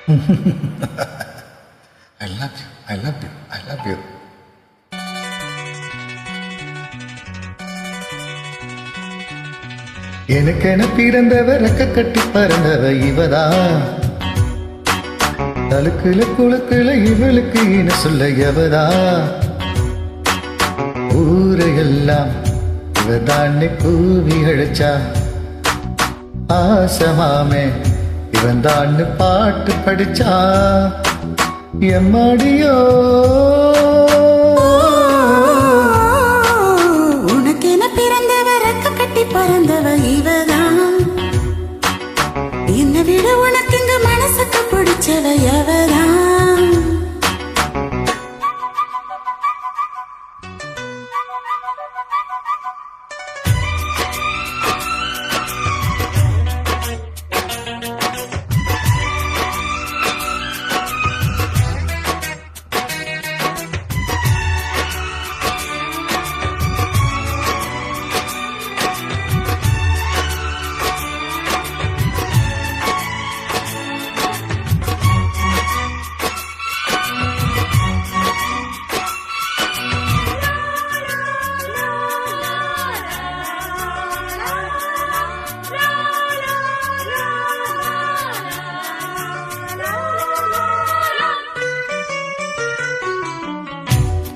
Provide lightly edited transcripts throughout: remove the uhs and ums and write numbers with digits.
I love you, I love you, I love you. எனக்கென பிறந்தவ ரெக்க கட்டி பறந்தவ இவதான். தலுக்குல குழுக்குல இவளுக்கு இன சொல்ல எவதா. ஊரையெல்லாம் இவதான்னு கூவி அழைச்சா. ஆசமாமே இவன் தான்னு பாட்டு படிச்சா. எம்மாடியோ உனக்கென பிறந்தவ ரெக்க கட்டி பறந்தவ இவதான். என்னை விட உனக்கு இங்க மனசுக்கு பிடிச்சவ எவதான்.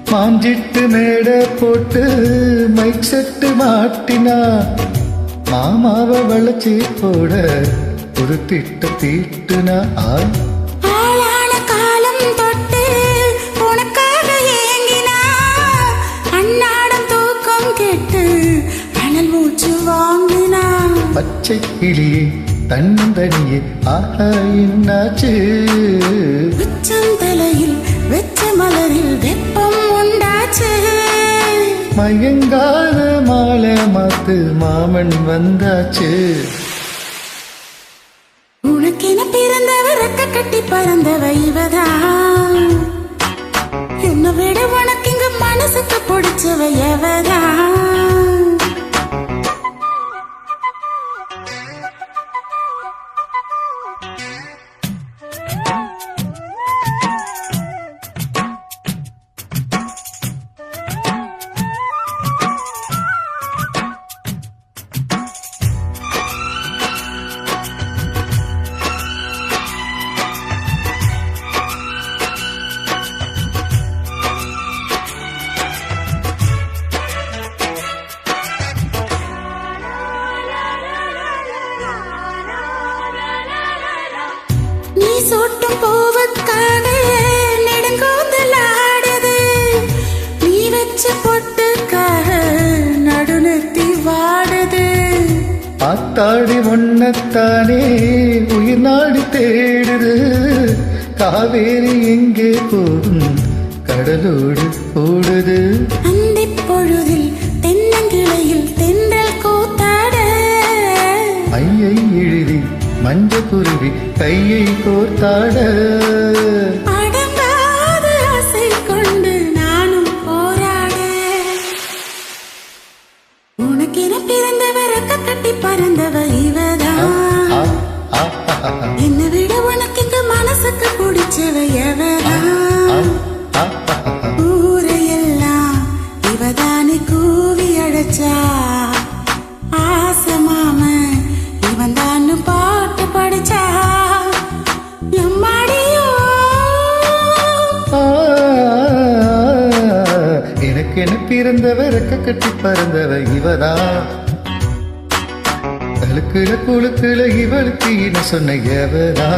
மாஞ்சிட்டு மேட போட்டு மைக் செட்டு மாட்டினா. மாமாவை வளைச்சி போட ஒரு திட்ட தீட்டுனா. ஆளான காலம் தொட்டு உனக்காக ஏங்கினா. அன்னாடம் தூக்கம் கெட்டு அனல் மூச்சு வாங்கினா. பச்சை கிளியே தன்னந்தனியே ஆஹா என்னாச்சு. உச்சம் தலையில் வெச்ச மலரில் வெப்பம் உண்டாச்சு. மயங்காத மாலை மாத்து மாமன் வந்தாச்சு. உனக்கென பிறந்தவ ரெக்க கட்டி பறந்தவ இவதான். என்னை விட உனக்கு இங்க மனசுக்கு பிடிச்சவ எவதான். நீ சூட்டும் பூவுக்காக நெடுங்கோந்தல் ஆடுது. நீ வச்ச பொட்டுக்காக நடுநிறுத்தி வாடுது. ஆத்தாடி ஒன்னத்தானே உயிர் நாடி தேடுது. காவேரி எங்கே போகும் கடலோடு ஓடுது. அந்திப் பொழுதில் தென்னங்கிளையில் தென்றல் கூத்தாட. ஐயை எழுதி மஞ்ச குருவி கையை கோர்த்தாட. அடங்காத ஆசை கொண்டு நானும் போராட. உனக்கென பிறந்தவ ரெக்க கட்டி பறந்தவ இவதான். என்னை விட உனக்கு இங்க மனசுக்கு பிடிச்சவ எவதான். ஊரையெல்லாம் இவதானே கூவி அழைச்சா. ஆசமாம இவன் தான் பாட்டு படிச்சா. எம்மாடியோ எனக்கு என்ன பிறந்தவ ரெக்க கட்டி பறந்தவ இவதா. தலுக்குல குழுக்குல இவளுக்கு இன சொன்ன எவதா.